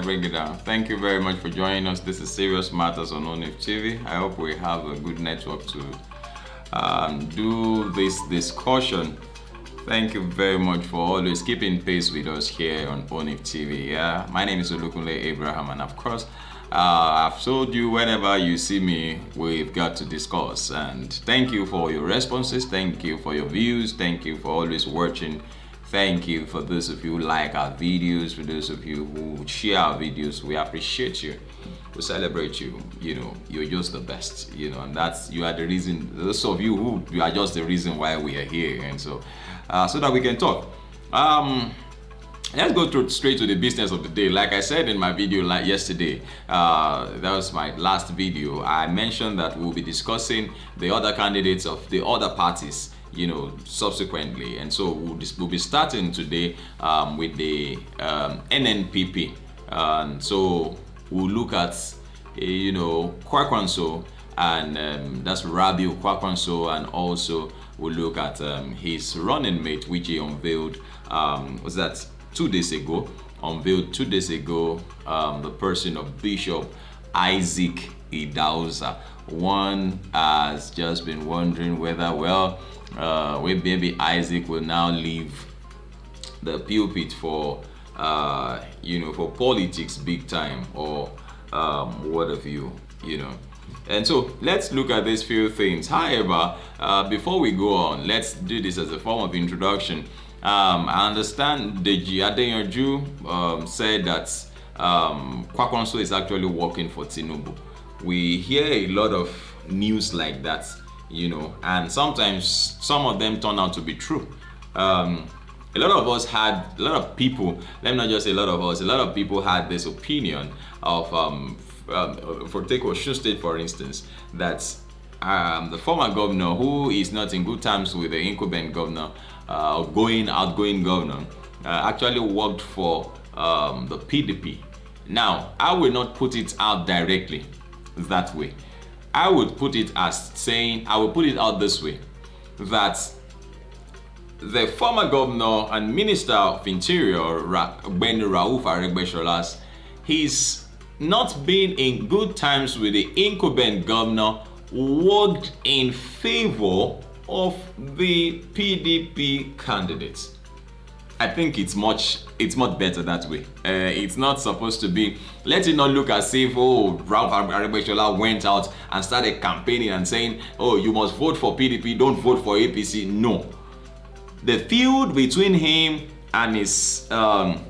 Bring it down. Thank you very much for joining us. This is Serious Matters on ONIF TV. I hope we have a good network to do this discussion. Thank you very much for always keeping pace with us here on ONIF TV. Yeah, my name is Olukunle Abraham, and of course, I've told you whenever you see me, we've got to discuss. And thank you for your responses. Thank you for your views. Thank you for always watching. Thank you for those of you who like our videos, for those of you who share our videos. We appreciate you. We celebrate you. You know, you're just the best. You know, and you are the reason. Those of you who you are just the reason why we are here, and so that we can talk. Let's go straight to the business of the day. Like I said in my video yesterday, that was my last video. I mentioned that we'll be discussing the other candidates of the other parties, you know, subsequently. And so we'll be starting today with the NNPP. And so we'll look at, you know, Kwankwaso, and that's Rabiu Kwankwaso, and also we'll look at his running mate, which he unveiled, was that 2 days ago, the person of Bishop Isaac Idauza. One has just been wondering whether, maybe Isaac will now leave the pulpit for, you know, for politics big time, or what have you, you know. And so let's look at these few things. However, before we go on, let's do this as a form of introduction. I understand Adeyanju said that Kwankwaso is actually working for Tinubu. We hear a lot of news like that, you know, and sometimes some of them turn out to be true. A lot of people, let me not just say a lot of people had this opinion of, for take Osun State for instance, that the former governor, who is not in good terms with the incumbent governor, outgoing governor, actually worked for the PDP. Now, I will not put it out directly that way. I would put it out this way, that the former governor and Minister of Interior, Ben Rauf Aregbesola, he's not been in good terms with the incumbent governor, worked in favor of the PDP candidates. I think it's much better that way. It's not supposed to be, let it not look as if, oh, Rauf Aregbesola went out and started campaigning and saying, oh, you must vote for PDP, don't vote for APC. No. The feud between him and his the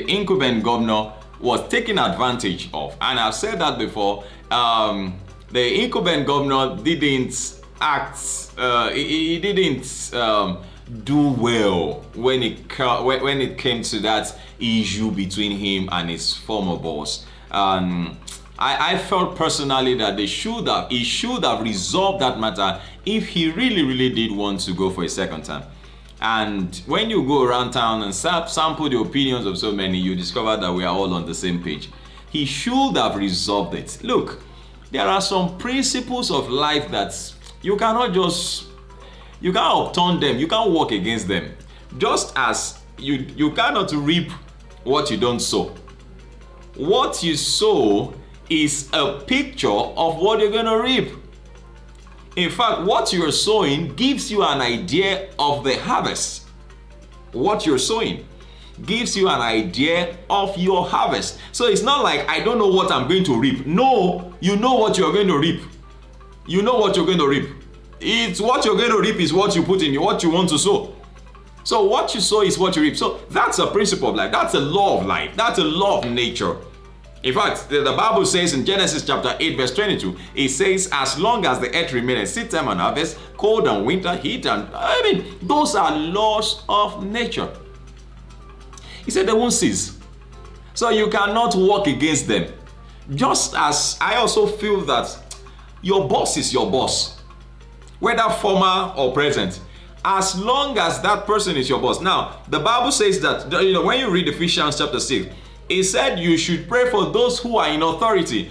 incumbent governor was taken advantage of, and I've said that before. The incumbent governor didn't act. He didn't do well when it came to that issue between him and his former boss. I felt personally that he should have resolved that matter if he really did want to go for a second time. And when you go around town and sample the opinions of so many, you discover that we are all on the same page. He should have resolved it. Look, there are some principles of life that you can't upturn them, you can't work against them. Just as you cannot reap what you don't sow. What you sow is a picture of what you're going to reap. In fact, what you're sowing gives you an idea of the harvest. What you're sowing gives you an idea of your harvest. So it's not like I don't know what I'm going to reap. No, you know what you're going to reap. You know what you're going to reap. It's what you're going to reap is what you put in, what you want to sow. So what you sow is what you reap. So that's a principle of life. That's a law of life. That's a law of nature. In fact, the Bible says in Genesis chapter 8 verse 22, it says, as long as the earth remaineth, seed time and harvest, cold and winter, heat and, those are laws of nature. He said they won't cease. So you cannot work against them. Just as I also feel that your boss is your boss, whether former or present, as long as that person is your boss. Now, the Bible says that, when you read Ephesians chapter 6, it said you should pray for those who are in authority.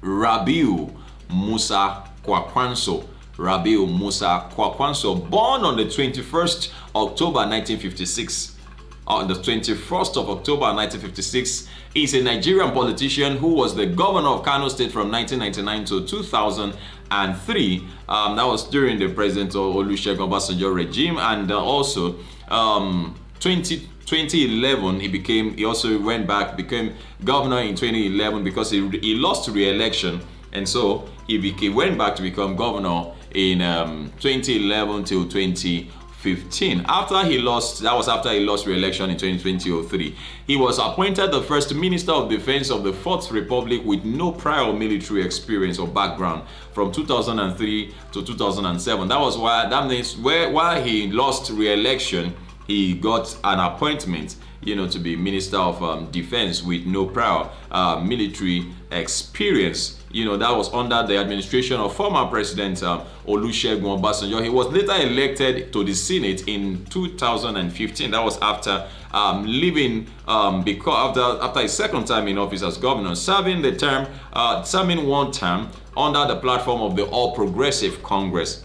Rabiu Musa Kwankwaso. Rabiu Musa Kwankwaso, born on the 21st October 1956. On the 21st of October 1956, is a Nigerian politician who was the governor of Kano State from 1999 to 2003. That was during the President Olusegun Obasanjo regime, and also 2011 he also went back, became governor in 2011 because he lost re-election, and so he went back to become governor in 2011 till 2015. After he lost re-election in 2003, he was appointed the first Minister of Defense of the Fourth Republic with no prior military experience or background from 2003 to 2007. That means while he lost re-election, he got an appointment, to be Minister of Defense with no prior military experience. That was under the administration of former President Olusegun Obasanjo. He was later elected to the Senate in 2015. That was after leaving after his second time in office as governor, serving one term under the platform of the All Progressive Congress,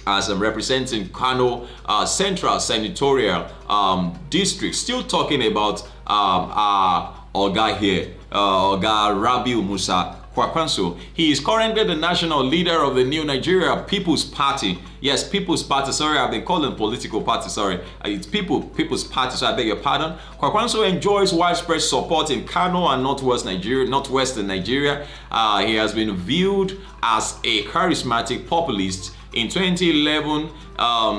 as representing Kano Central Senatorial District. Still talking about Oga here, Oga Rabiu Musa Kwankwaso. He is currently the national leader of the New Nigeria People's Party. Yes, People's Party. Sorry, I've been calling political party. Sorry, it's People's Party. So I beg your pardon. Kwankwaso enjoys widespread support in Kano and northwestern Nigeria. He has been viewed as a charismatic populist. In 2011,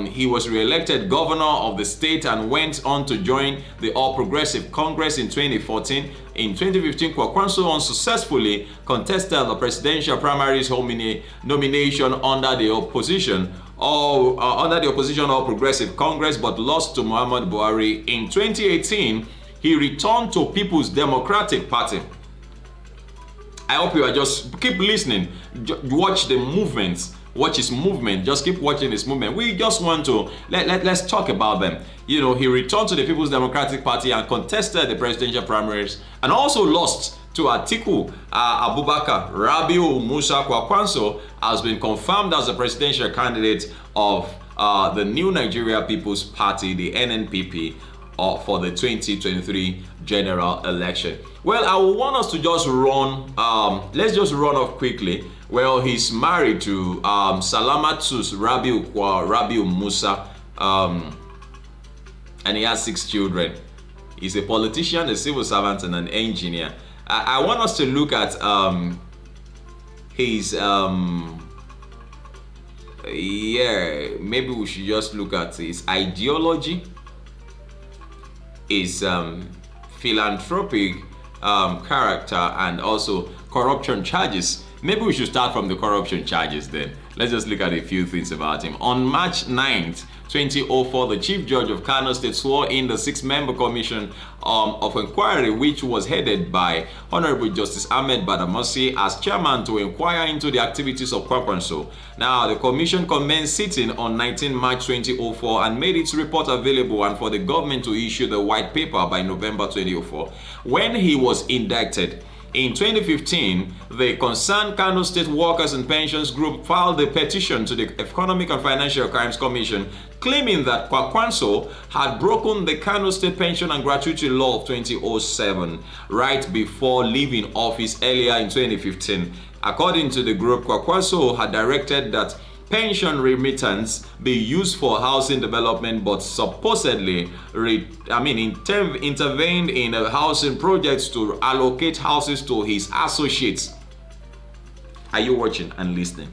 he was re-elected governor of the state and went on to join the All Progressive Congress in 2014. In 2015, Kwankwaso unsuccessfully contested the presidential primaries nomination under the opposition All Progressive Congress, but lost to Muhammad Buhari. In 2018, he returned to People's Democratic Party. I hope you are just keep listening. Watch the movements. Watch his movement. Just keep watching his movement. We just want to let's talk about them. He returned to the People's Democratic Party and contested the presidential primaries, and also lost to Atiku Abubakar. Rabiu Musa Kwankwaso has been confirmed as the presidential candidate of the New Nigeria People's Party, the NNPP, for the 2023 general election. Well, I want us to just run. Let's just run off quickly. Well, he's married to Salamatus Rabiu Musa, and he has 6 children. He's a politician, a civil servant, and an engineer. I want us to look at his maybe we should just look at his ideology, his philanthropic character, and also corruption charges. Maybe we should start from the corruption charges then. Let's just look at a few things about him. On March 9th, 2004, the Chief Judge of Kano State swore in the 6-member commission of inquiry, which was headed by Honorable Justice Ahmed Badamasi as chairman, to inquire into the activities of Kwankwaso. Now, the commission commenced sitting on 19 March 2004 and made its report available, and for the government to issue the white paper by November 2004. When he was indicted, in 2015, the concerned Kano State Workers and Pensions Group filed a petition to the Economic and Financial Crimes Commission claiming that Kwankwaso had broken the Kano State Pension and Gratuity Law of 2007 right before leaving office earlier in 2015. According to the group, Kwankwaso had directed that pension remittance be used for housing development, but supposedly intervened in housing projects to allocate houses to his associates. Are you watching and listening?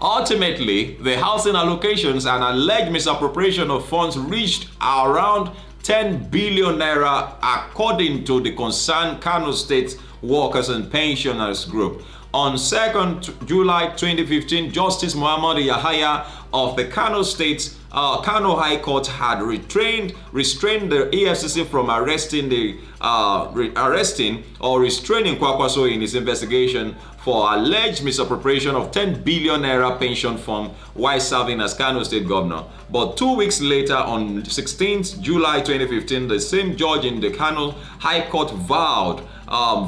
Ultimately, the housing allocations and alleged misappropriation of funds reached around 10 billion naira, according to the concerned Kano State Workers and Pensioners Group. On 2nd July 2015, Justice Muhammad Yahaya of the Kano High Court had restrained the EFCC from arresting or restraining Kwankwaso in his investigation for alleged misappropriation of 10 billion naira pension fund while serving as Kano State Governor. But 2 weeks later, on 16th July 2015, the same judge in the Kano High Court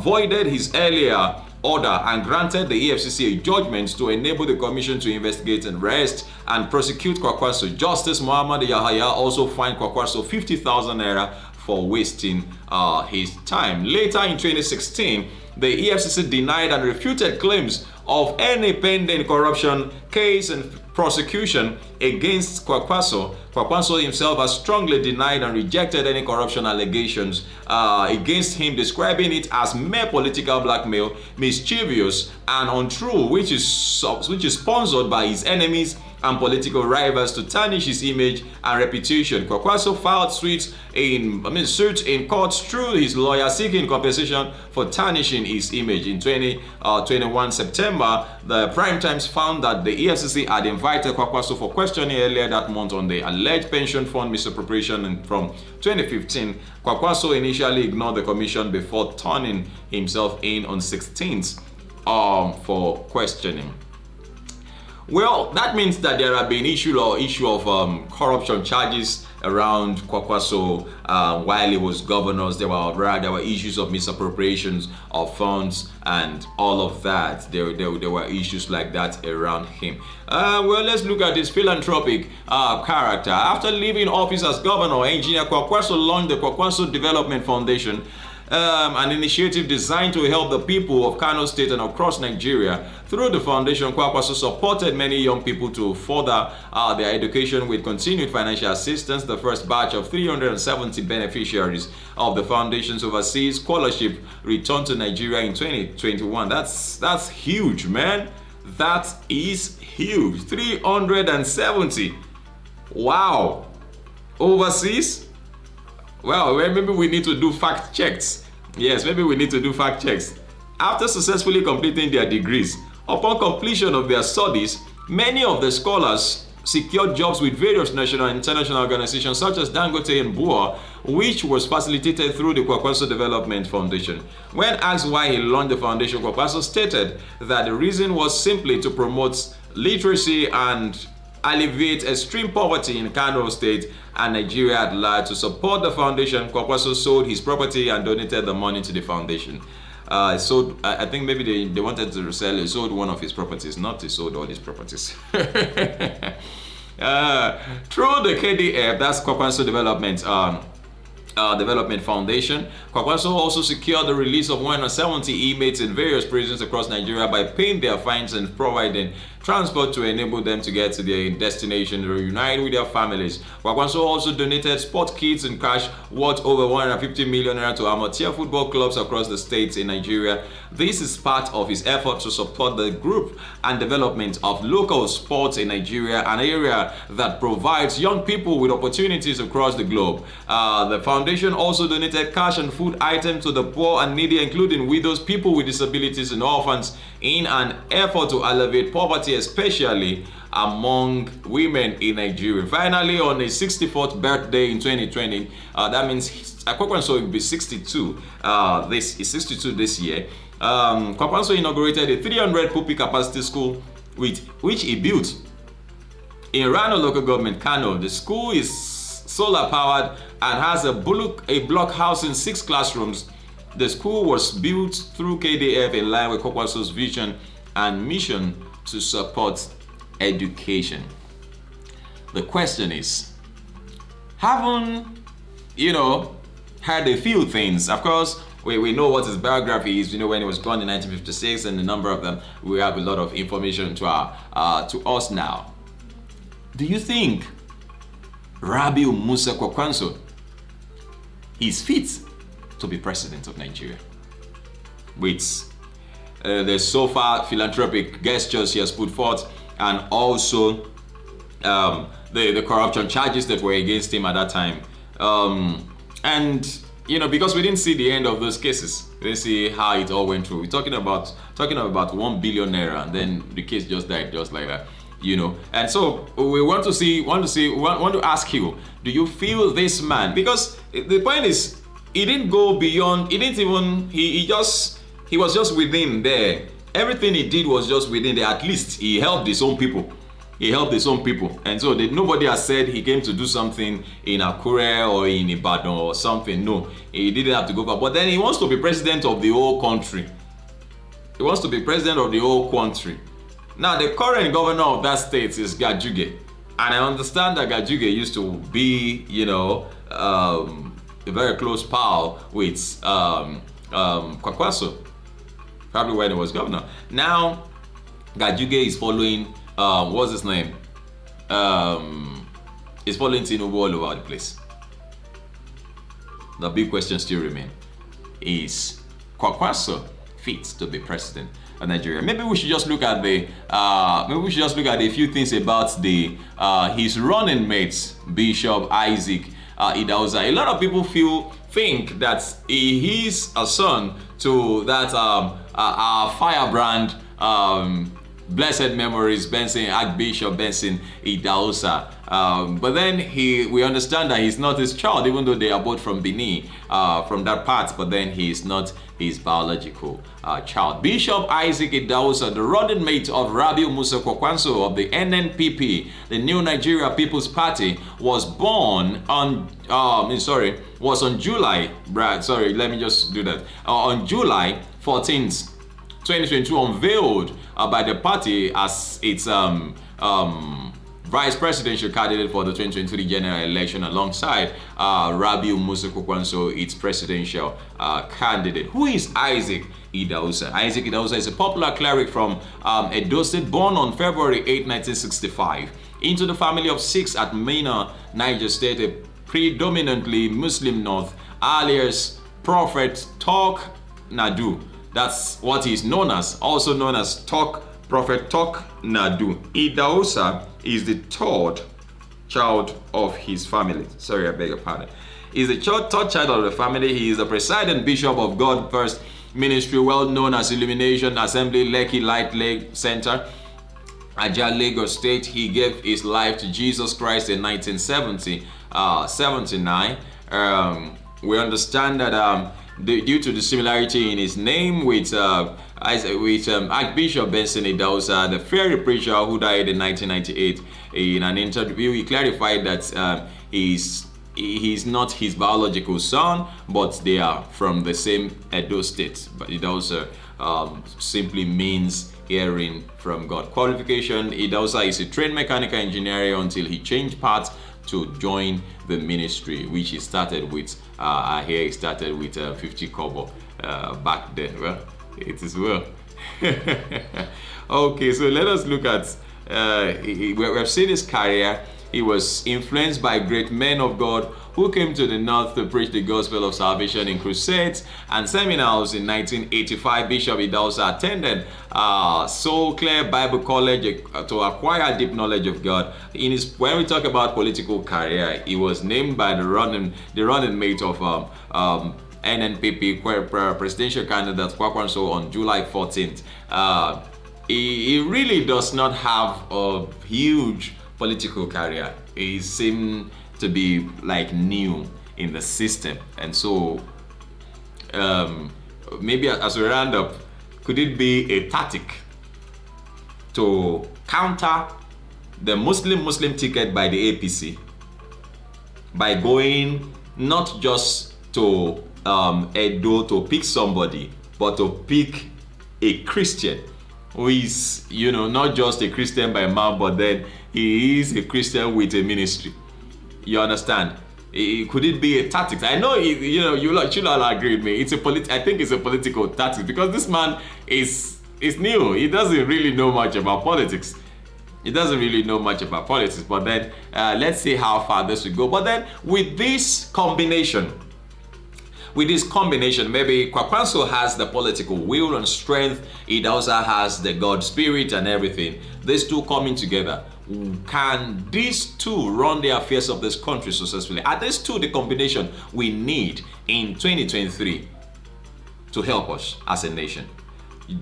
voided his earlier order and granted the EFCC a judgment to enable the commission to investigate and arrest and prosecute Kwankwaso. Justice Muhammad Yahaya also fined Kwankwaso 50,000 naira for wasting his time. Later in 2016, the EFCC denied and refuted claims of any pending corruption case and prosecution against Kwankwaso. Kwankwaso himself has strongly denied and rejected any corruption allegations against him, describing it as mere political blackmail, mischievous and untrue, which is sponsored by his enemies and political rivals to tarnish his image and reputation. Kwankwaso filed suits in courts through his lawyer seeking compensation for tarnishing his image. In 2021 September, the Prime Times found that the EFCC had invited Kwankwaso for questioning earlier that month on the alleged pension fund misappropriation, and from 2015, Kwankwaso initially ignored the commission before turning himself in on 16th for questioning. Well, that means that there have been issue of corruption charges around Kwankwaso while he was governor. There were issues of misappropriations of funds and all of that. There were issues like that around him. Well, let's look at his philanthropic character. After leaving office as governor, Engineer Kwankwaso launched the Kwankwaso Development Foundation, an initiative designed to help the people of Kano State and across Nigeria. Through the foundation, Kwankwaso supported many young people to further their education with continued financial assistance. The first batch of 370 beneficiaries of the foundation's overseas scholarship returned to Nigeria in 2021. That's huge, man. That is huge. 370. Wow. Overseas? Well, maybe we need to do fact checks. Yes, maybe we need to do fact checks. After successfully completing their degrees, upon completion of their studies, many of the scholars secured jobs with various national and international organizations such as Dangote and BUA, which was facilitated through the Kwankwaso Development Foundation. When asked why he launched the foundation, Kwankwaso stated that the reason was simply to promote literacy and alleviate extreme poverty in Kano State and Nigeria at large. To support the foundation, Kwankwaso sold his property and donated the money to the foundation. I think maybe they wanted to resell. He sold one of his properties, not he sold all his properties. Through the KDF, that's Kwankwaso Development Foundation, Kwankwaso also secured the release of 170 inmates in various prisons across Nigeria by paying their fines and providing transport to enable them to get to their destination to reunite with their families. Kwankwaso also donated sport kits and cash worth over 150 million naira to amateur football clubs across the states in Nigeria. This is part of his effort to support the group and development of local sports in Nigeria, an area that provides young people with opportunities across the globe. The foundation also donated cash and food items to the poor and needy, including widows, people with disabilities, and orphans, in an effort to alleviate poverty, especially among women in Nigeria. Finally, on his 64th birthday in 2020, that means Kwankwaso will be 62. This is 62 this year. Kwankwaso inaugurated a 300 pupil capacity school which he built in Rano local government, Kano. The school is solar powered and has a block house in 6 classrooms. The school was built through KDF in line with Kwankwaso's vision and mission to support education. The question is, haven't heard a few things? Of course, we know what his biography is. When he was born in 1956, and the number of them. We have a lot of information to us now. Do you think Rabiu Musa Kwankwaso is fit to be president of Nigeria? With the so far philanthropic gestures he has put forth, and also the corruption charges that were against him at that time, because we didn't see the end of those cases, we didn't see how it all went through. We're talking about 1 billion naira, and then the case just died just like that. And so we want to ask you, do you feel this man? Because the point is, he didn't go beyond. He was just within there. Everything he did was just within there. At least he helped his own people. And so nobody has said he came to do something in Akure or in Ibadan or something. No, he didn't have to go far. But then he wants to be president of the whole country. He wants to be president of the whole country. Now, the current governor of that state is Gajuge. And I understand that Gajuge used to be, a very close pal with Kwankwaso, probably when he was governor. Now, Gajuge is following, what's his name? He's following Tinubu all over the place. The big question still remains: is Kwankwaso fit to be president of Nigeria? Maybe we should just look at a few things about his running mate, Bishop Isaac Idahosa. A lot of people think that he is a son to that our firebrand, blessed memories, Archbishop Benson Idahosa. But then we understand that he's not his child, even though they are both from Benin, from that part. But then he is not his biological child. Bishop Isaac Idahosa, the running mate of Rabiu Musa Kwankwaso of the NNPP, the New Nigeria People's Party, was born on July. Let me just do that. On July 14th. 2022, unveiled by the party as its vice presidential candidate for the 2023 general election, alongside Rabiu Musa Kwankwaso, its presidential candidate. Who is Isaac Idahosa? Isaac Idahosa is a popular cleric from Edo State, born on February 8, 1965, into the family of 6 at Mina, Niger State, a predominantly Muslim north, alias Prophet Tok Nadu. That's what he's known as, also known as Prophet Tok Nadu. Idahosa is the third child of his family. Sorry, I beg your pardon. He's the third child of the family. He is the presiding bishop of God First Ministry, well known as Illumination Assembly, Lekki Light Lake Center, Ajah, Lagos State. He gave his life to Jesus Christ in 1979. We understand that due to the similarity in his name with Archbishop Benson Idahosa, the fiery preacher who died in 1998, in an interview, he clarified that he's not his biological son, but they are from the same Edo State. But it also simply means hearing from God. Qualification: Idahosa is a trained mechanical engineer until he changed paths to join the ministry, which he started with. He started with 50 kobo back then. Well, it is well. Okay, so let us look at. We have seen his career. He was influenced by great men of God who came to the north to preach the gospel of salvation in crusades and seminars. In 1985, Bishop Idahosa attended Soul Clear Bible College to acquire deep knowledge of God. When we talk about political career, he was named by the running mate of NNPP presidential candidate Kwankwaso on July 14th. He really does not have a huge political career. He seemed to be like new in the system, and so maybe as we round up, could it be a tactic to counter the Muslim ticket by the APC by going not just to Edo to pick somebody, but to pick a Christian who is, not just a Christian by mouth, but then he is a Christian with a ministry. You understand? Could it be a tactic? I know, you should all agree with me. I think it's a political tactic, because this man is new. He doesn't really know much about politics. But then let's see how far this will go. But then with this combination, maybe Kwankwaso has the political will and strength. It also has the God spirit and everything. These two coming together. Can these two run the affairs of this country successfully? Are these two the combination we need in 2023 to help us as a nation?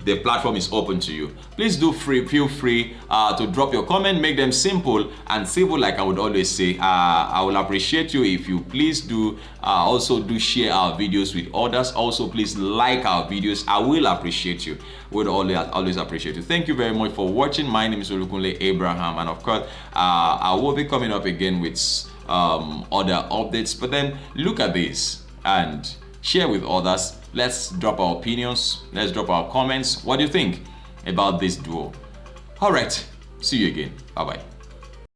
The platform is open to you. Please feel free to drop your comment. Make them simple and civil, like I would always say. I will appreciate you if you please do also do share our videos with others. Also, please like our videos. I will appreciate you. Would always appreciate you. Thank you very much for watching. My name is Olukunle Abraham, and of course, I will be coming up again with other updates. But then look at this and share with others. Let's drop our opinions. Let's drop our comments. What do you think about this duo? All right. See you again. Bye-bye.